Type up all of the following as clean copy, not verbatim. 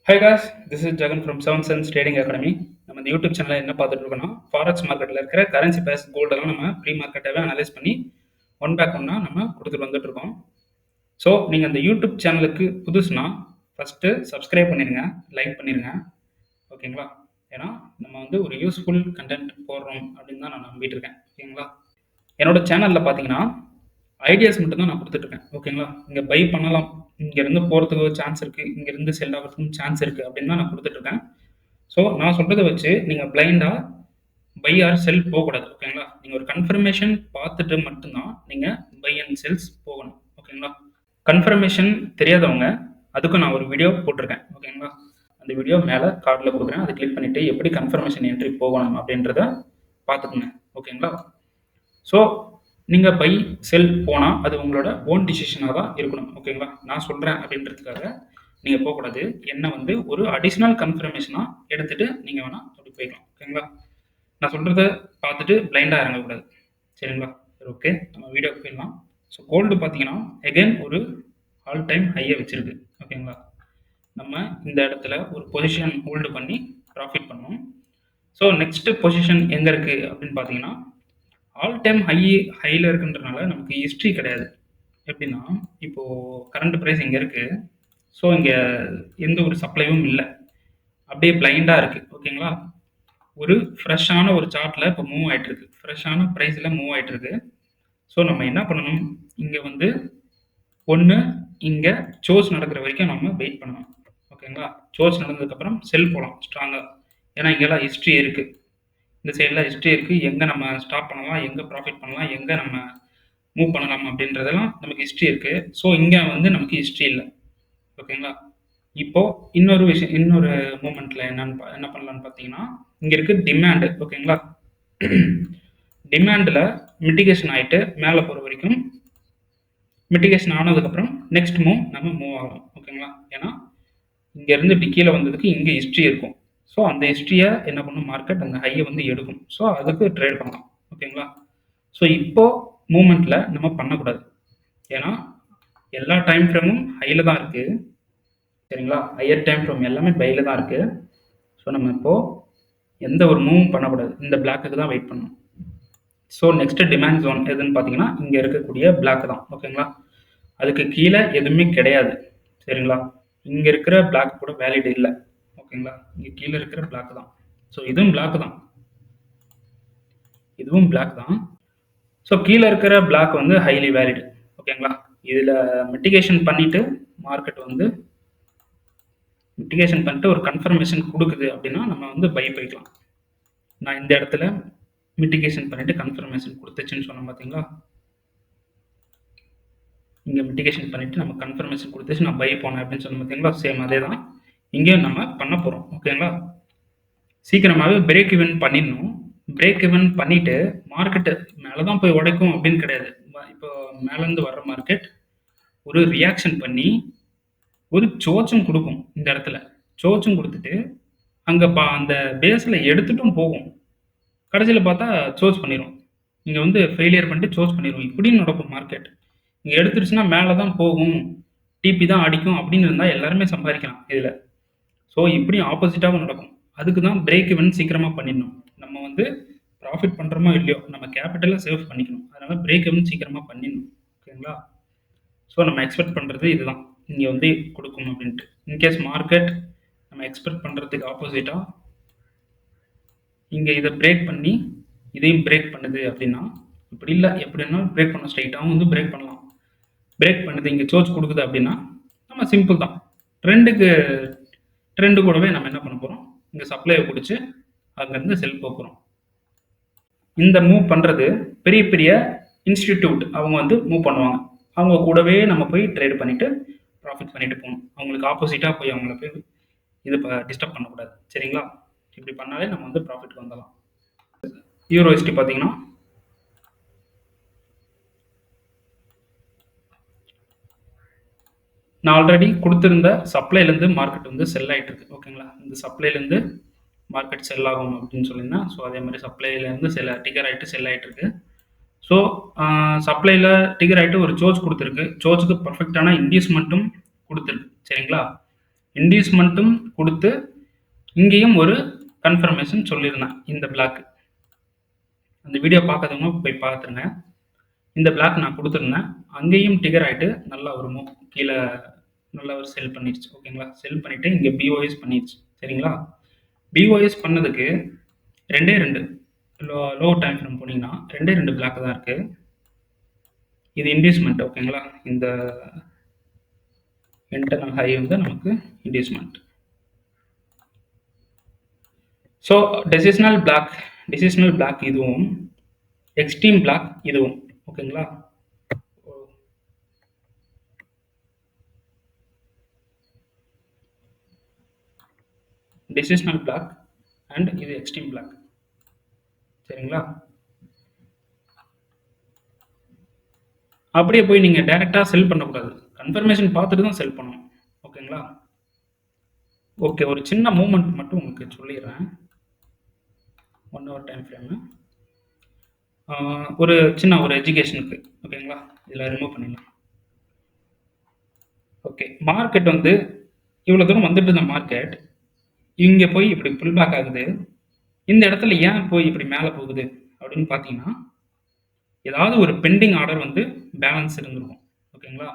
High guys, this is Jagan from seven sense trading academy. நம்ம இந்த YouTube சேனலில் என்ன பார்த்துட்டு இருக்கோம்னா, ஃபாரெக்ஸ் மார்க்கெட்டில் இருக்கிற கரன்சி பேஸ் கோல்டெல்லாம் நம்ம ப்ரீ மார்க்கெட்டாகவே அனலைஸ் பண்ணி ஒன் பேக் ஒன்னாக நம்ம கொடுத்துட்டு வந்துட்டு இருக்கோம். ஸோ நீங்கள் அந்த யூடியூப் சேனலுக்கு புதுசுனா ஃபஸ்ட்டு சப்ஸ்கிரைப் பண்ணிடுங்க, லைக் பண்ணிடுங்க, ஓகேங்களா? ஏன்னா நம்ம வந்து ஒரு யூஸ்ஃபுல் கண்டென்ட் போடுறோம் அப்படின்னு தான் நான் நம்பிட்டு இருக்கேன், ஓகேங்களா? என்னோட சேனலில் பார்த்தீங்கன்னா ஐடியாஸ் மட்டும் தான் நான் கொடுத்துட்ருக்கேன், ஓகேங்களா? இங்கே பை பண்ணலாம், இங்கேருந்து போகிறதுக்கு சான்ஸ் இருக்குது, இங்கேருந்து செல் ஆகிறதுக்கும் சான்ஸ் இருக்குது அப்படின்னு தான் நான் கொடுத்துட்ருக்கேன். ஸோ நான் சொல்கிறத வச்சு நீங்கள் பிளைண்டாக பை ஆர் செல் போகக்கூடாது, ஓகேங்களா? நீங்கள் ஒரு கன்ஃபர்மேஷன் பார்த்துட்டு மட்டும்தான் நீங்கள் பை அண்ட் செல்ஸ் போகணும், ஓகேங்களா? கன்ஃபர்மேஷன் தெரியாதவங்க அதுக்கும் நான் ஒரு வீடியோ போட்டிருக்கேன், ஓகேங்களா? அந்த வீடியோ மேலே கார்டில் கொடுக்குறேன், அதை கிளிக் பண்ணிவிட்டு எப்படி கன்ஃபர்மேஷன் என்ட்ரி போகணும் அப்படின்றத பார்த்துக்குங்க, ஓகேங்களா? ஸோ நீங்கள் பை செல் போனால் அது உங்களோட ஓன் டிசிஷனாக தான் இருக்கணும், ஓகேங்களா? நான் சொல்கிறேன் அப்படின்றதுக்காக நீங்கள் போகக்கூடாது. என்ன வந்து ஒரு அடிஷ்னல் கன்ஃபர்மேஷனாக எடுத்துகிட்டு நீங்கள் வேணால் அப்படி போய்க்கலாம், ஓகேங்களா? நான் சொல்கிறத பார்த்துட்டு பிளைண்டாக இறங்கக்கூடாது, சரிங்களா? சரி, ஓகே, நம்ம வீடியோக்கு போயிடலாம். ஸோ கோல்டு பார்த்தீங்கன்னா எகைன் ஒரு ஆல் டைம் ஹையை வச்சுருக்கு, ஓகேங்களா? நம்ம இந்த இடத்துல ஒரு பொசிஷன் ஹோல்டு பண்ணி ப்ராஃபிட் பண்ணோம். ஸோ நெக்ஸ்ட்டு பொசிஷன் எங்கே இருக்குது அப்படின்னு பார்த்தீங்கன்னா, ஆல் டைம் ஹையில் இருக்குன்றனால நமக்கு ஹிஸ்ட்ரி கிடையாது. எப்படின்னா, இப்போது கரண்ட் ப்ரைஸ் இங்கே இருக்குது. ஸோ இங்கே எந்த ஒரு சப்ளையும் இல்லை, அப்படியே பிளைண்டாக இருக்குது, ஓகேங்களா? ஒரு ஃப்ரெஷ்ஷான ஒரு சார்ட்டில் இப்போ மூவ் ஆகிட்டுருக்கு, ஃப்ரெஷ்ஷான ப்ரைஸில் மூவ் ஆகிட்டுருக்கு. ஸோ நம்ம என்ன பண்ணணும், இங்கே வந்து ஒன்று இங்கே சோர்ஸ் நடக்கிற வரைக்கும் நம்ம வெயிட் பண்ணணும், ஓகேங்களா? சோர்ஸ் நடந்ததுக்கப்புறம் செல் போகலாம் ஸ்ட்ராங்காக, ஏன்னா இங்கெல்லாம் ஹிஸ்ட்ரி இருக்குது, இந்த சைடில் ஹிஸ்ட்ரி இருக்குது, எங்கே நம்ம ஸ்டாப் பண்ணலாம், எங்கே ப்ராஃபிட் பண்ணலாம், எங்கே நம்ம மூவ் பண்ணலாம் அப்படின்றதெல்லாம் நமக்கு ஹிஸ்ட்ரி இருக்குது. ஸோ இங்கே வந்து நமக்கு ஹிஸ்ட்ரி இல்லை, ஓகேங்களா? இப்போது இன்னொரு விஷயம், இன்னொரு மூமெண்ட்டில் என்ன பண்ணலான்னு பார்த்தீங்கன்னா, இங்கே இருக்குது டிமாண்டு, ஓகேங்களா? டிமாண்டில் மிட்டிகேஷன் ஆகிட்டு மேலே போகிற வரைக்கும், மிட்டிகேஷன் ஆனதுக்கப்புறம் நெக்ஸ்ட் நம்ம மூவ் ஆகலாம், ஓகேங்களா? ஏன்னா இங்கேருந்து இப்படி கீழே வந்ததுக்கு இங்கே ஹிஸ்ட்ரி இருக்கும். ஸோ அந்த ஹிஸ்ட்ரியை என்ன பண்ணும், மார்க்கெட் அந்த ஹையை வந்து எடுக்கும். ஸோ அதுக்கு ட்ரேட் பண்ணலாம், ஓகேங்களா? ஸோ இப்போது மூமெண்ட்டில் நம்ம பண்ணக்கூடாது, ஏன்னா எல்லா டைம் ஃப்ரேமும் ஹையில் தான் இருக்குது, சரிங்களா? ஹையர் டைம் ஃப்ரேம் எல்லாமே பையில் தான் இருக்குது. ஸோ நம்ம இப்போது எந்த ஒரு மூவும் பண்ணக்கூடாது, இந்த பிளாக்குக்கு தான் வெயிட் பண்ணணும். ஸோ நெக்ஸ்ட்டு டிமாண்ட் ஜோன் எதுன்னு பார்த்தீங்கன்னா, இங்கே இருக்கக்கூடிய பிளாக் தான், ஓகேங்களா? அதுக்கு கீழே எதுவுமே கிடையாது, சரிங்களா? இங்கே இருக்கிற பிளாக் கூட வேலிட் இல்லை, ஓகேங்களா? இங்கே கீழே இருக்கிற பிளாக் தான். ஸோ இதுவும் பிளாக் தான், இதுவும் பிளாக் தான். ஸோ கீழே இருக்கிற பிளாக் வந்து ஹைலி வேலிட், ஓகேங்களா? இதில் மிட்டிகேஷன் பண்ணிவிட்டு மார்க்கெட் வந்து மிட்டிகேஷன் பண்ணிட்டு ஒரு கன்ஃபர்மேஷன் கொடுக்குது அப்படின்னா நம்ம வந்து பை போய்க்கலாம். நான் இந்த இடத்துல மிட்டிகேஷன் பண்ணிவிட்டு கன்ஃபர்மேஷன் கொடுத்துச்சுன்னு சொன்னோம் பார்த்தீங்களா? இங்கே மிட்டிகேஷன் பண்ணிவிட்டு நம்ம கன்ஃபர்மேஷன் கொடுத்துச்சு, நான் பை போனேன் அப்படின்னு சொன்னோம் பார்த்தீங்களா? சேம் அதே தான் இங்கேயும் நம்ம பண்ண போகிறோம், ஓகேங்களா? சீக்கிரமாகவே பிரேக் ஈவன் பண்ணிடணும். பிரேக் ஈவன் பண்ணிவிட்டு மார்க்கெட்டு மேலே தான் போய் உடைக்கும் அப்படின்னு கிடையாது. இப்போ மேலேருந்து வர்ற மார்க்கெட் ஒரு ரியாக்ஷன் பண்ணி ஒரு சோச்சும் கொடுக்கும், இந்த இடத்துல சோச்சும் கொடுத்துட்டு அங்கே அந்த பேஸில் எடுத்துட்டும் போகும். கடைசியில் பார்த்தா சோர்ஸ் பண்ணிடும், இங்கே வந்து ஃபெயிலியர் பண்ணிட்டு சோர்ஸ் பண்ணிடும். இப்படின்னு நடக்கும் மார்க்கெட். இங்கே எடுத்துருச்சுன்னா மேலே தான் போகும், டிபி தான் அடிக்கும் அப்படின்னு இருந்தால் எல்லாருமே சம்பாதிக்கலாம் இதில். ஸோ இப்படியும் ஆப்போசிட்டாகவும் நடக்கும். அதுக்கு தான் பிரேக் ஈவன் சீக்கிரமாக பண்ணிடணும். நம்ம வந்து ப்ராஃபிட் பண்ணுறோமோ இல்லையோ நம்ம கேபிட்டலை சேவ் பண்ணிக்கணும், அதனால் பிரேக் ஈவன் சீக்கிரமாக பண்ணிடணும், ஓகேங்களா? ஸோ நம்ம எக்ஸ்பெக்ட் பண்ணுறது இதுதான், இங்கே வந்து கொடுக்கும் அப்படின்ட்டு. இன்கேஸ் மார்க்கெட் நம்ம எக்ஸ்பெக்ட் பண்ணுறதுக்கு ஆப்போசிட்டாக இங்கே இதை பிரேக் பண்ணி இதையும் பிரேக் பண்ணுது அப்படின்னா, இப்படி இல்லை, எப்படின்னா பிரேக் பண்ண ஸ்ட்ரைட்டாகவும் வந்து பிரேக் பண்ணலாம். பிரேக் பண்ணுது இங்கே சோர்ஸ் கொடுக்குது அப்படின்னா நம்ம சிம்பிள் தான், ட்ரெண்டு கூடவே நம்ம என்ன பண்ண போகிறோம், இங்கே சப்ளையை பிடிச்சி அங்கேருந்து செல் போகிறோம். இந்த மூவ் பண்ணுறது பெரிய பெரிய இன்ஸ்டிடியூட் அவங்க வந்து மூவ் பண்ணுவாங்க, அவங்க கூடவே நம்ம போய் ட்ரேட் பண்ணிவிட்டு ப்ராஃபிட் பண்ணிட்டு போகணும். அவங்களுக்கு ஆப்போசிட்டாக போய் அவங்கள போய் இது டிஸ்டர்ப் பண்ணக்கூடாது, சரிங்களா? இப்படி பண்ணாலே நம்ம வந்து ப்ராஃபிட் வந்துடலாம். யூரோ ஹிஸ்ட்ரி பார்த்தீங்கன்னா நான் ஆல்ரெடி கொடுத்துருந்த சப்ளைலேருந்து மார்க்கெட் வந்து செல் ஆகிட்டு இருக்கு, ஓகேங்களா? இந்த சப்ளைலேருந்து மார்க்கெட் செல் ஆகும் அப்படின்னு சொல்லியிருந்தேன். ஸோ அதே மாதிரி சப்ளைலேருந்து டிகர் ஆகிட்டு செல் ஆகிட்டு இருக்கு. ஸோ சப்ளையில் டிகர் ஆகிட்டு ஒரு சோர்ஸ் கொடுத்துருக்கு, சோர்ஸுக்கு பர்ஃபெக்டான இன்டியூஸ்மெண்ட்டும் கொடுத்துருக்கு, சரிங்களா? இன்டியூஸ்மெண்ட்டும் கொடுத்து இங்கேயும் ஒரு கன்ஃபர்மேஷன் சொல்லியிருந்தேன். இந்த பிளாக் அந்த வீடியோ பார்க்காதவங்க போய் பார்த்துருங்க. இந்த பிளாக் நான் கொடுத்துருந்தேன். அங்கேயும் டிகர் ஆகிட்டு நல்லா ஒரு கீழே நல்லா ஒரு செல் பண்ணிடுச்சு. ஓகேங்களா? செல் பண்ணிவிட்டு இங்கே பிஓஎஸ் பண்ணிடுச்சு. சரிங்களா? பிஓஎஸ் பண்ணதுக்கு 2 லோ டைம் ஃப்ரேம் போனீங்கன்னா 2 பிளாக் தான் இருக்குது. இது இன்டியூஸ்மெண்ட். ஓகேங்களா? இந்த இன்டர்னல் ஹை வந்து நமக்கு இன்டியூஸ்மெண்ட். ஸோ டெசிஷனல் பிளாக் இதுவும், எக்ஸ்ட்ரீம் பிளாக் இதுவும். ஓகேங்களா? டெசிஷனல் பிளாக் அண்ட் இது எக்ஸ்ட்ரீம் பிளாக். சரிங்களா? அப்படியே போய் நீங்கள் டைரெக்டாக செல் பண்ணக்கூடாது. கன்ஃபர்மேஷன் பார்த்துட்டு தான் செல் பண்ணணும். ஓகேங்களா? ஓகே, ஒரு சின்ன மூமெண்ட் மட்டும் உங்களுக்கு சொல்லிடுறேன். 1 hour டைம் ஃப்ரேமு. ஒரு சின்ன ஒரு எஜுகேஷனுக்கு. ஓகேங்களா? இதில் ரிமூவ் பண்ணிடலாம். ஓகே, மார்க்கெட் வந்து இவ்வளோ தூரம் வந்துட்டு இருந்த மார்க்கெட் இங்கே போய் இப்படி புல் பேக் ஆகுது. இந்த இடத்துல ஏன் போய் இப்படி மேலே போகுது அப்படின்னு பார்த்தீங்கன்னா, ஏதாவது ஒரு பெண்டிங் ஆர்டர் வந்து பேலன்ஸ் இருந்திருக்கும். ஓகேங்களா?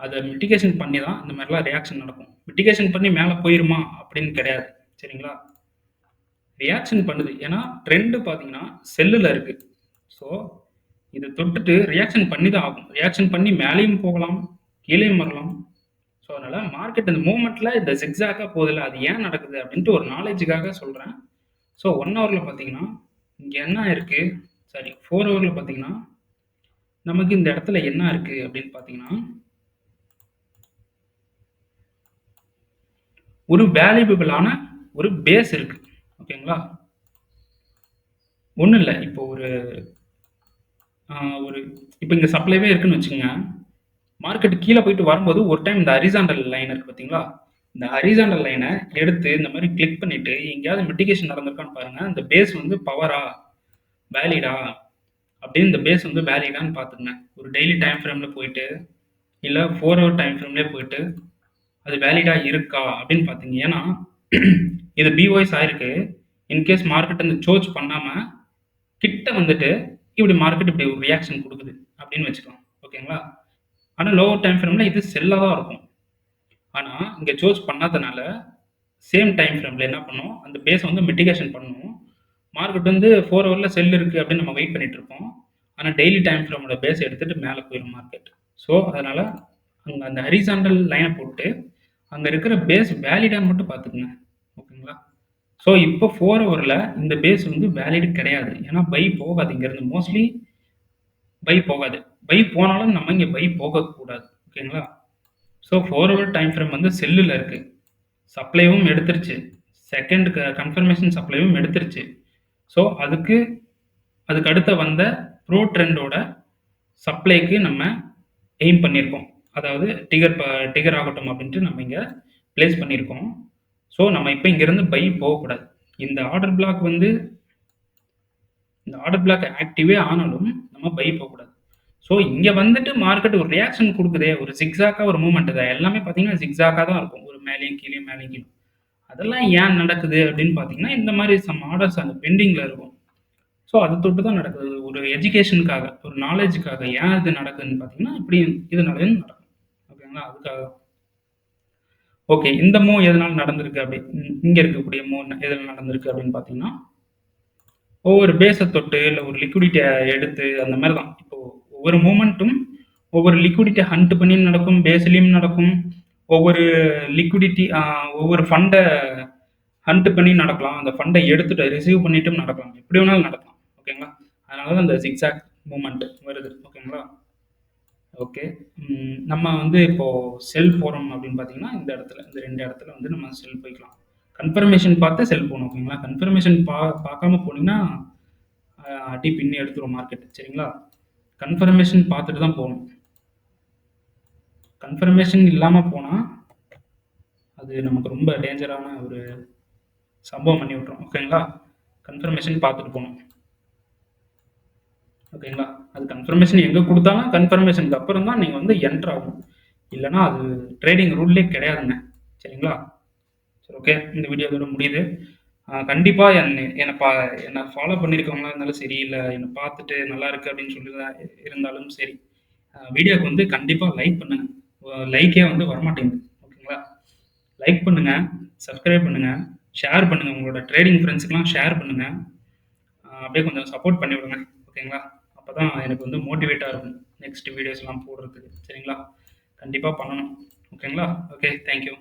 அதை மிட்டிகேஷன் பண்ணி தான் இந்த மாதிரிலாம் ரியாக்ஷன் நடக்கும். மிட்டிகேஷன் பண்ணி மேலே போயிருமா அப்படின்னு கிடையாது. சரிங்களா? ரியாக்ஷன் பண்ணுது. ஏன்னா ட்ரெண்டு பார்த்தீங்கன்னா செல்லில் இருக்குது. ஸோ இது தொட்டுட்டு ரியாக்ஷன் பண்ணி தான் ஆகும். ரியாக்ஷன் பண்ணி மேலேயும் போகலாம், கீழேயும் வரலாம். ஸோ அதனால் மார்க்கெட் இந்த மூமெண்ட்டில் இந்த ஜிக்ஸாக்காக போதில்லை. அது ஏன் நடக்குது அப்படின்ட்டு ஒரு நாலேஜுக்காக சொல்கிறேன். ஸோ 1 ஹவரில் பார்த்தீங்கன்னா இங்கே என்ன இருக்குது, சாரி 4 ஹவரில் பார்த்தீங்கன்னா நமக்கு இந்த இடத்துல என்ன இருக்குது அப்படின்னு பார்த்தீங்கன்னா, ஒரு வேல்யூபிளான ஒரு பேஸ் இருக்குது. ஓகேங்களா? ஒன்றும் இல்லை, இப்போ ஒரு இப்போ இங்கே சப்ளைவே இருக்குன்னு வச்சுங்க. மார்க்கெட் கீழே போயிட்டு வரும்போது ஒரு டைம் இந்த ஹரிசாண்டல் லைன் இருக்குது பார்த்தீங்களா? இந்த ஹரிசாண்டல் லைனை எடுத்து இந்த மாதிரி கிளிக் பண்ணிவிட்டு எங்கேயாவது மிட்டிகேஷன் நடந்திருக்கான்னு பாருங்கள். இந்த பேஸ் வந்து பவரா வேலிடா அப்படின்னு இந்த பேஸ் வந்து வேலிடான்னு பார்த்துங்க. ஒரு டெய்லி டைம் ஃப்ரேமில் போயிட்டு இல்லை 4 hour டைம் ஃப்ரேம்லேயே போயிட்டு அது வேலிடாக இருக்கா அப்படின்னு பார்த்தீங்க. ஏன்னா இது பிஓஎஸ் ஆயிருக்கு. இன்கேஸ் மார்க்கெட் வந்து சோர்ச் பண்ணாமல் கிட்ட வந்துட்டு இப்படி மார்க்கெட் இப்படி ஒரு ரியாக்ஷன் கொடுக்குது அப்படின்னு வச்சுக்கலாம். ஓகேங்களா? ஆனால் லோவர் டைம் ஃப்ரேமில் இது செல்லாக தான் இருக்கும். ஆனால் இங்கே சோர்ச் பண்ணாதனால சேம் டைம் ஃப்ரேமில் என்ன பண்ணும், அந்த பேஸை வந்து மிட்டிகேஷன் பண்ணணும். மார்க்கெட் வந்து 4 ஹவரில் செல் இருக்குது அப்படின்னு நம்ம வெயிட் பண்ணிட்டு இருப்போம். ஆனால் டெய்லி டைம் ஃப்ரேமோட பேஸ் எடுத்துகிட்டு மேலே போயிடும் மார்க்கெட். ஸோ அதனால் அங்கே அந்த ஹரிசாண்டல் லைனை போட்டு அங்கே இருக்கிற பேஸ் வேலிடான்னு மட்டும் பார்த்துக்குங்க. ஓகேங்களா? ஸோ இப்போ 4 ஹவரில் இந்த பேஸ் வந்து வேலிடு கிடையாது. ஏன்னா பை போகாது. இங்கேருந்து மோஸ்ட்லி பை போகாது. பை போனாலும் நம்ம இங்கே பை போகக்கூடாது. ஓகேங்களா? ஸோ 4 ஹவர் டைம் ஃப்ரேம் வந்து செல்லில் இருக்குது. சப்ளைவும் எடுத்துருச்சு. செகண்ட் கன்ஃபர்மேஷன் சப்ளைவும் எடுத்துருச்சு. ஸோ அதுக்கு அடுத்த வந்த ப்ரோ ட்ரெண்டோட சப்ளைக்கு நம்ம எய்ம் பண்ணியிருக்கோம். அதாவது டிகர் ஆகட்டும் அப்படின்ட்டு நம்ம இங்கே பிளேஸ் பண்ணியிருக்கோம். ஸோ நம்ம இப்போ இங்கேருந்து பை போகக்கூடாது. இந்த ஆர்டர் பிளாக் ஆக்டிவே ஆனாலும் நம்ம பை போகக்கூடாது. ஸோ இங்கே வந்துட்டு மார்க்கெட் ஒரு ரியாக்ஷன் கொடுக்குதே, ஒரு ஜிக்ஸாக்காக ஒரு மூவ்மெண்ட் தான். எல்லாமே பார்த்தீங்கன்னா ஜிக்ஸாக்காக தான் இருக்கும். ஒரு மேலேயும் கீழேயும் மேலேயும் கீழே. அதெல்லாம் ஏன் நடக்குது அப்படின்னு பார்த்தீங்கன்னா, இந்த மாதிரி சம் ஆர்டர்ஸ் அந்த பெண்டிங்கில் இருக்கும். ஸோ அது தொட்டு தான் நடக்குது. ஒரு எஜுகேஷனுக்காக, ஒரு நாலேஜுக்காக ஏன் இது நடக்குதுன்னு பார்த்தீங்கன்னா, இப்படி இதனால நடக்கும். ஓகேங்களா? அதுக்காக. ஓகே, இந்த மூவ் எதனால் நடந்திருக்கு அப்படி, இங்கே இருக்கக்கூடிய மூவ் எதில் நடந்திருக்கு அப்படின்னு பார்த்தீங்கன்னா, ஒவ்வொரு பேஸை தொட்டு இல்லை ஒரு லிக்விடிட்டியை எடுத்து அந்த மாதிரி தான். இப்போ ஒவ்வொரு மூமெண்ட்டும் ஒவ்வொரு லிக்விடிட்டி ஹண்ட் பண்ணி நடக்கும், பேஸ்லேயும் நடக்கும். ஒவ்வொரு லிக்விடிட்டி ஒவ்வொரு ஃபண்டை ஹண்ட் பண்ணி நடக்கலாம். அந்த ஃபண்டை எடுத்துட்டு ரிசீவ் பண்ணிட்டும் நடக்கலாம். எப்படி வேணாலும் நடக்கலாம். ஓகேங்களா? அதனால தான் இந்த ஜிக்ஸாக் மூமெண்ட் வருது. ஓகேங்களா? ஓகே, நம்ம வந்து இப்போது செல் போகிறோம் அப்படின்னு பார்த்தீங்கன்னா, இந்த 2 இடத்துல வந்து நம்ம செல் போய்க்கலாம். கன்ஃபர்மேஷன் பார்த்து செல் போகணும். ஓகேங்களா? கன்ஃபர்மேஷன் பார்க்காம போனீங்கன்னா அடி பின்னி எடுத்துரும் மார்க்கெட். சரிங்களா? கன்ஃபர்மேஷன் பார்த்துட்டு தான் போகணும். கன்ஃபர்மேஷன் இல்லாமல் போனால் அது நமக்கு ரொம்ப டேஞ்சரான ஒரு சம்பவம் பண்ணி விட்ரும். ஓகேங்களா? கன்ஃபர்மேஷன் பார்த்துட்டு போகணும். ஓகேங்களா? அது கன்ஃபர்மேஷன் எங்கே கொடுத்தாலும் கன்ஃபர்மேஷனுக்கு அப்புறம் தான் நீங்கள் வந்து என்ட்ரு ஆகும். இல்லைனா அது ட்ரேடிங் ரூல்லே கிடையாதுங்க. சரிங்களா? சரி ஓகே. இந்த வீடியோ இதோட முடியுது. கண்டிப்பா என்ன ஃபாலோ பண்ணியிருக்கவங்களா இருந்தாலும் சரி, இல்ல என்ன பார்த்துட்டு நல்லா இருக்கு அப்படின்னு இருந்தாலும் சரி, வீடியோக்கு வந்து கண்டிப்பா லைக் பண்ணுங்க. லைக்கே வந்து வரமாட்டேங்குது. ஓகேங்களா? லைக் பண்ணுங்க, சப்ஸ்கிரைப் பண்ணுங்க, ஷேர் பண்ணுங்க. உங்களோட ட்ரேடிங் ஃபிரெண்ட்ஸ்க்குலாம் ஷேர் பண்ணுங்க. அப்படியே கொஞ்சம் சப்போர்ட் பண்ணி விடுங்க. ஓகேங்களா? அப்பதான் எனக்கு வந்து மோட்டிவேட்டா இருக்கும். நெக்ஸ்ட் வீடியோஸ்லாம் போடுறதுக்கு. சரிங்களா? கண்டிப்பா பண்ணணும். ஓகேங்களா? ஓகே. Thank you.